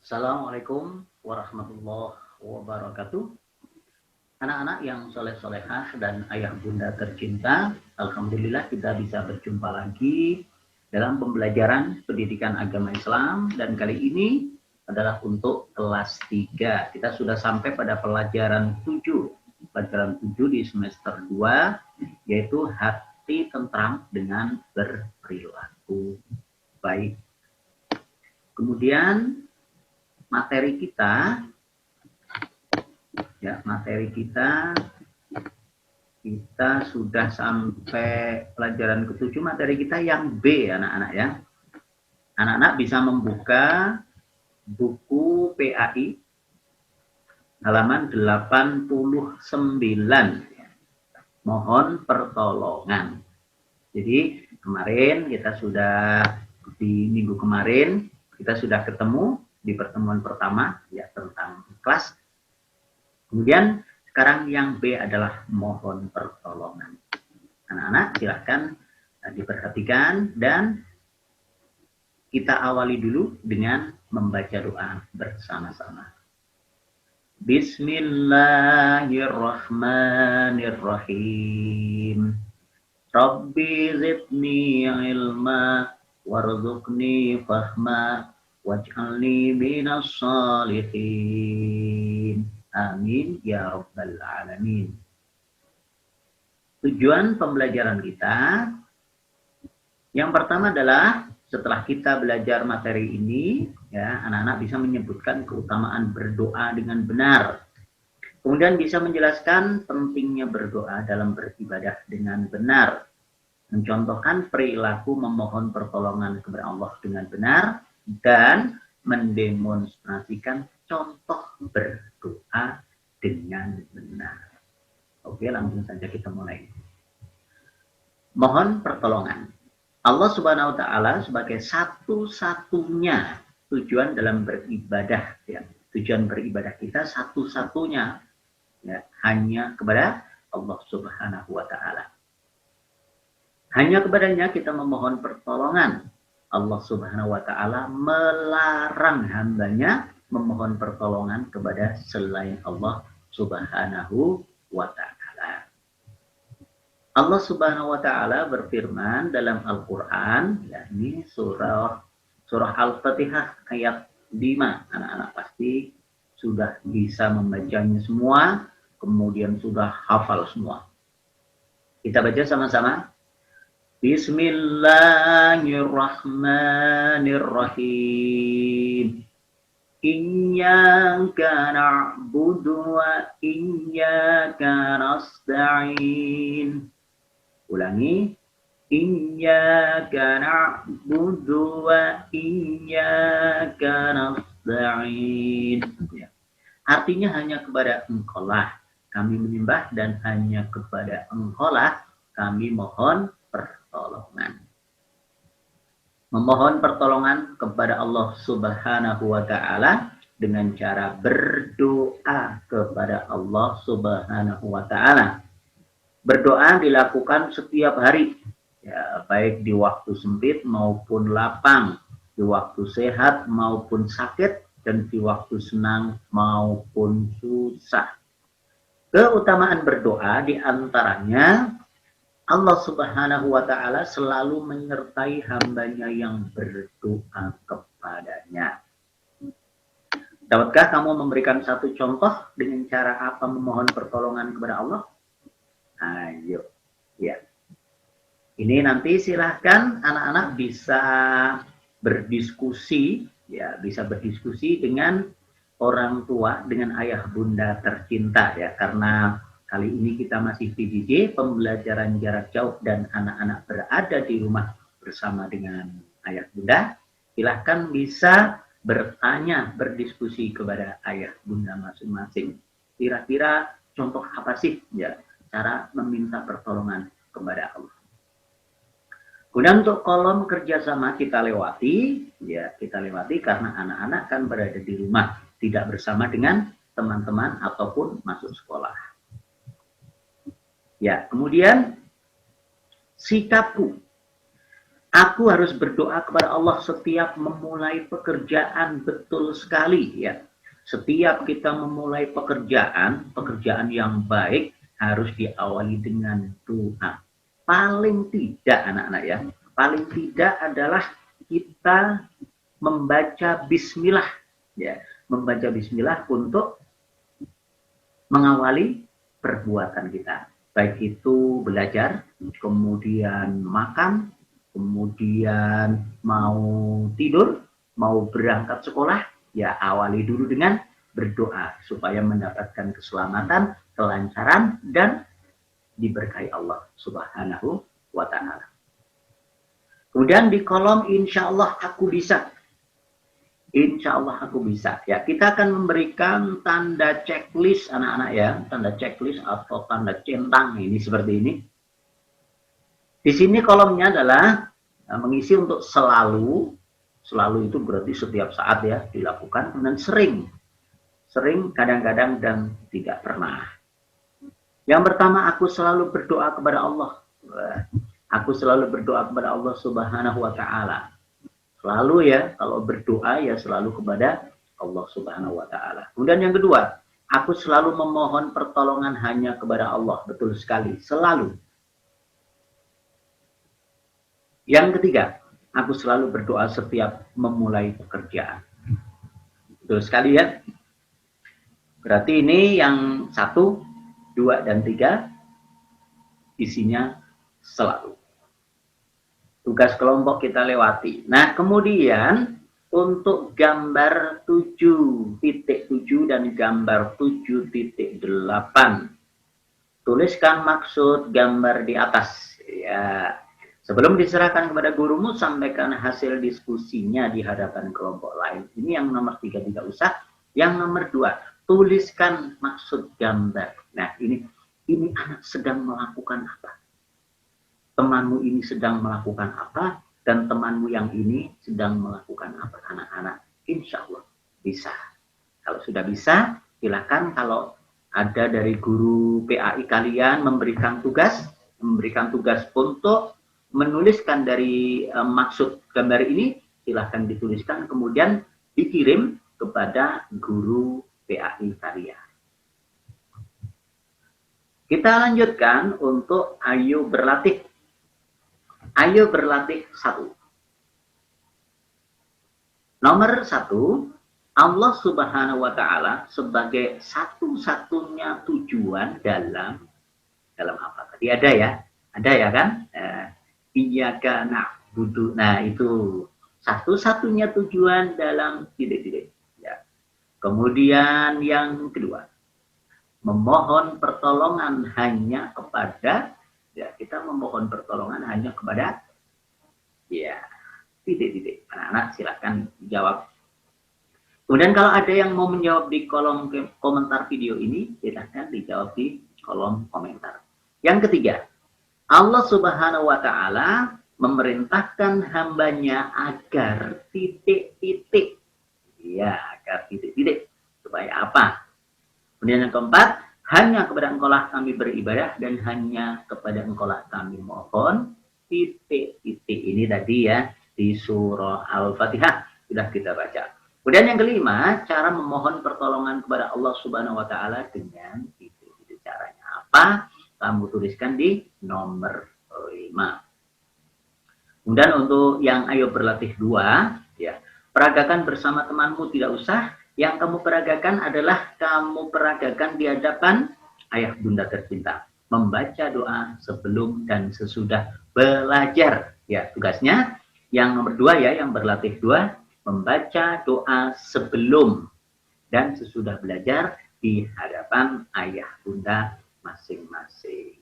Assalamualaikum warahmatullahi wabarakatuh. Anak-anak yang soleh-solehah dan ayah bunda tercinta, Alhamdulillah kita bisa berjumpa lagi dalam pembelajaran pendidikan agama Islam, dan kali ini adalah untuk kelas 3. Kita sudah sampai pada pelajaran 7. Pelajaran 7 di semester 2, yaitu hati tentram dengan berperilaku baik. Kemudian materi kita sudah sampai pelajaran ke-7. Materi kita yang B, anak-anak ya. Anak-anak bisa membuka buku PAI halaman 89. Mohon pertolongan. Jadi kemarin kita sudah di minggu kemarin kita sudah ketemu di pertemuan pertama ya tentang kelas. Kemudian sekarang yang B adalah mohon pertolongan. Anak-anak silahkan diperhatikan dan kita awali dulu dengan membaca doa bersama-sama. Bismillahirrahmanirrahim. Rabbi zidni ilma warzuqni fahma waj'alni minas shalihin. Amin ya rabbal alamin. Tujuan pembelajaran kita yang pertama adalah setelah kita belajar materi ini, ya, anak-anak bisa menyebutkan keutamaan berdoa dengan benar. Kemudian bisa menjelaskan pentingnya berdoa dalam beribadah dengan benar. Mencontohkan perilaku memohon pertolongan kepada Allah dengan benar dan mendemonstrasikan contoh berdoa dengan benar. Oke, langsung saja kita mulai. Mohon pertolongan. Allah Subhanahu wa taala sebagai satu-satunya tujuan dalam beribadah ya. Tujuan beribadah kita satu-satunya ya, hanya kepada Allah Subhanahu wa taala. Hanya kepadanya kita memohon pertolongan. Allah Subhanahu wa taala melarang hambanya memohon pertolongan kepada selain Allah Subhanahu wa ta'ala. Allah Subhanahu wa ta'ala berfirman dalam Al-Quran, yakni surah Al-Fatihah ayat 5. Anak-anak pasti sudah bisa membacanya semua, kemudian sudah hafal semua. Kita baca sama-sama. Bismillahirrahmanirrahim. Iyyaka na'budu wa iyyaka nasta'in. Ulangi. Iyyaka na'budu wa iyyaka nasta'in. Ya. Artinya hanya kepada Engkaulah kami menyembah dan hanya kepada Engkaulah kami mohon pertolongan. Memohon pertolongan kepada Allah Subhanahu wa ta'ala dengan cara berdoa kepada Allah Subhanahu wa ta'ala. Berdoa dilakukan setiap hari, ya, baik di waktu sempit maupun lapang, di waktu sehat maupun sakit, dan di waktu senang maupun susah. Keutamaan berdoa diantaranya Allah Subhanahu wa ta'ala selalu menyertai hambanya yang berdoa kepadanya. Dapatkah kamu memberikan satu contoh dengan cara apa memohon pertolongan kepada Allah? Ayo. Ya. Ini nanti silahkan anak-anak bisa berdiskusi, ya, bisa berdiskusi dengan orang tua, dengan ayah bunda tercinta ya, karena kali ini kita masih PJJ, pembelajaran jarak jauh, dan anak-anak berada di rumah bersama dengan ayah bunda. Silahkan bisa bertanya, berdiskusi kepada ayah bunda masing-masing. Kira-kira contoh apa sih ya cara meminta pertolongan kepada Allah. Kemudian untuk kolom kerjasama kita lewati, ya kita lewati karena anak-anak kan berada di rumah, tidak bersama dengan teman-teman ataupun masuk sekolah. Ya, kemudian sikapku. Aku harus berdoa kepada Allah setiap memulai pekerjaan, betul sekali ya. Setiap kita memulai pekerjaan yang baik harus diawali dengan doa. Paling tidak anak-anak ya, paling tidak adalah kita membaca bismillah ya, membaca bismillah untuk mengawali perbuatan kita. Baik itu belajar, kemudian makan, kemudian mau tidur, mau berangkat sekolah, ya awali dulu dengan berdoa supaya mendapatkan keselamatan, kelancaran, dan diberkahi Allah Subhanahu wa Ta'ala. Kemudian di kolom insya Allah aku bisa. Insya Allah aku bisa. Ya, kita akan memberikan tanda checklist anak-anak ya, tanda checklist atau tanda centang ini seperti ini. Di sini kolomnya adalah mengisi untuk selalu. Selalu itu berarti setiap saat ya dilakukan, dan sering, kadang-kadang, dan tidak pernah. Yang pertama, aku selalu berdoa kepada Allah. Aku selalu berdoa kepada Allah Subhanahu wa Ta'ala. Selalu ya, kalau berdoa ya selalu kepada Allah Subhanahu wa Ta'ala. Kemudian yang kedua, aku selalu memohon pertolongan hanya kepada Allah. Betul sekali, selalu. Yang ketiga, aku selalu berdoa setiap memulai pekerjaan. Betul sekali ya. Berarti ini yang 1, 2, dan 3 isinya selalu. Tugas kelompok kita lewati. Nah, kemudian untuk gambar 7.7 dan gambar 7.8. Tuliskan maksud gambar di atas. Ya. Sebelum diserahkan kepada gurumu, sampaikan hasil diskusinya di hadapan kelompok lain. Ini yang nomor 3 tidak usah. Yang nomor 2, tuliskan maksud gambar. Nah, ini anak sedang melakukan apa? Temanmu ini sedang melakukan apa? Dan temanmu yang ini sedang melakukan apa? Anak-anak, insya Allah bisa. Kalau sudah bisa, silakan kalau ada dari guru PAI kalian memberikan tugas untuk menuliskan dari maksud gambar ini, silahkan dituliskan kemudian dikirim kepada guru PAI kalian. Kita lanjutkan untuk ayo berlatih. Ayo berlatih 1. Nomor 1, Allah Subhanahu wa Ta'ala sebagai satu-satunya tujuan dalam apa tadi, ada ya kan? Iyyaka na'budu. Nah, itu satu-satunya tujuan dalam titik-titik. Ya. Kemudian yang kedua, memohon pertolongan hanya kepada, ya, kita memohon pertolongan hanya kepada, ya, titik-titik. Anak-anak silakan jawab. Kemudian kalau ada yang mau menjawab di kolom komentar video ini, silakan dijawab di kolom komentar. Yang ketiga, Allah Subhanahu wa Ta'ala memerintahkan hambanya agar titik-titik. Ya, agar titik-titik. Supaya apa? Kemudian yang keempat, hanya kepada Engkaulah kami beribadah dan hanya kepada Engkaulah kami mohon. Titik-titik ini tadi ya, di surah Al-Fatihah sudah kita baca. Kemudian yang kelima, cara memohon pertolongan kepada Allah Subhanahu wa Ta'ala dengan titik-titik. Caranya apa? Kamu tuliskan di nomor 5. Kemudian untuk yang ayo berlatih 2, ya, peragakan bersama temanmu tidak usah. Yang kamu peragakan adalah kamu peragakan di hadapan ayah bunda tercinta. Membaca doa sebelum dan sesudah belajar. Ya, tugasnya yang nomor 2 ya, yang berlatih 2, membaca doa sebelum dan sesudah belajar di hadapan ayah bunda masing-masing.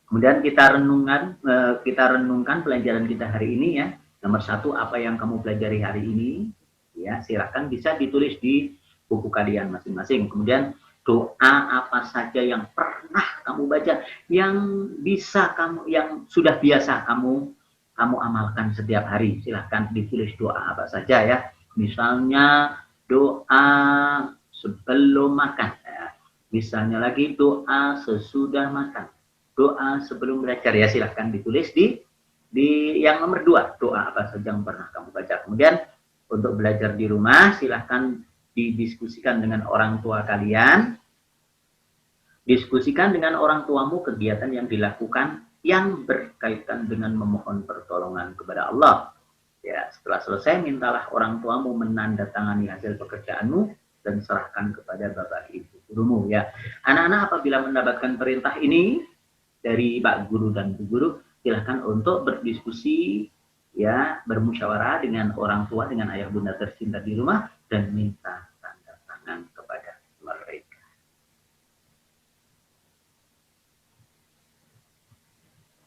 Kemudian kita renungkan pelajaran kita hari ini ya. Nomor 1, apa yang kamu pelajari hari ini? Ya, silakan bisa ditulis di buku kalian masing-masing. Kemudian doa apa saja yang pernah kamu baca, yang bisa kamu, yang sudah biasa kamu amalkan setiap hari. Silakan ditulis doa apa saja ya. Misalnya doa sebelum makan. Misalnya lagi doa sesudah makan, doa sebelum belajar, ya silahkan ditulis di yang nomor 2, doa apa saja yang pernah kamu baca. Kemudian untuk belajar di rumah silahkan didiskusikan dengan orang tua kalian, diskusikan dengan orang tuamu kegiatan yang dilakukan yang berkaitan dengan memohon pertolongan kepada Allah. Ya, setelah selesai mintalah orang tuamu menandatangani hasil pekerjaanmu dan serahkan kepada bapak ibu gurumu, ya. Anak-anak apabila mendapatkan perintah ini dari Pak Guru dan Bu Guru, silahkan untuk berdiskusi, ya, bermusyawarah dengan orang tua, dengan ayah bunda tercinta di rumah, dan minta tanda tangan kepada mereka.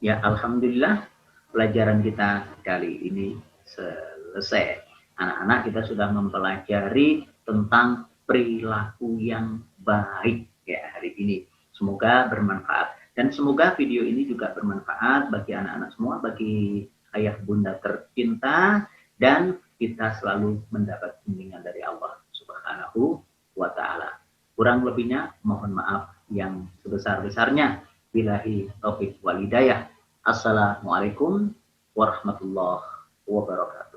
Ya, alhamdulillah pelajaran kita kali ini selesai. Anak-anak, kita sudah mempelajari tentang perilaku yang baik ya hari ini. Semoga bermanfaat. Dan semoga video ini juga bermanfaat bagi anak-anak semua, bagi ayah bunda tercinta, dan kita selalu mendapat bimbingan dari Allah Subhanahu wa Ta'ala. Kurang lebihnya mohon maaf yang sebesar-besarnya. Billahi taufik wal hidayah. Assalamualaikum warahmatullahi wabarakatuh.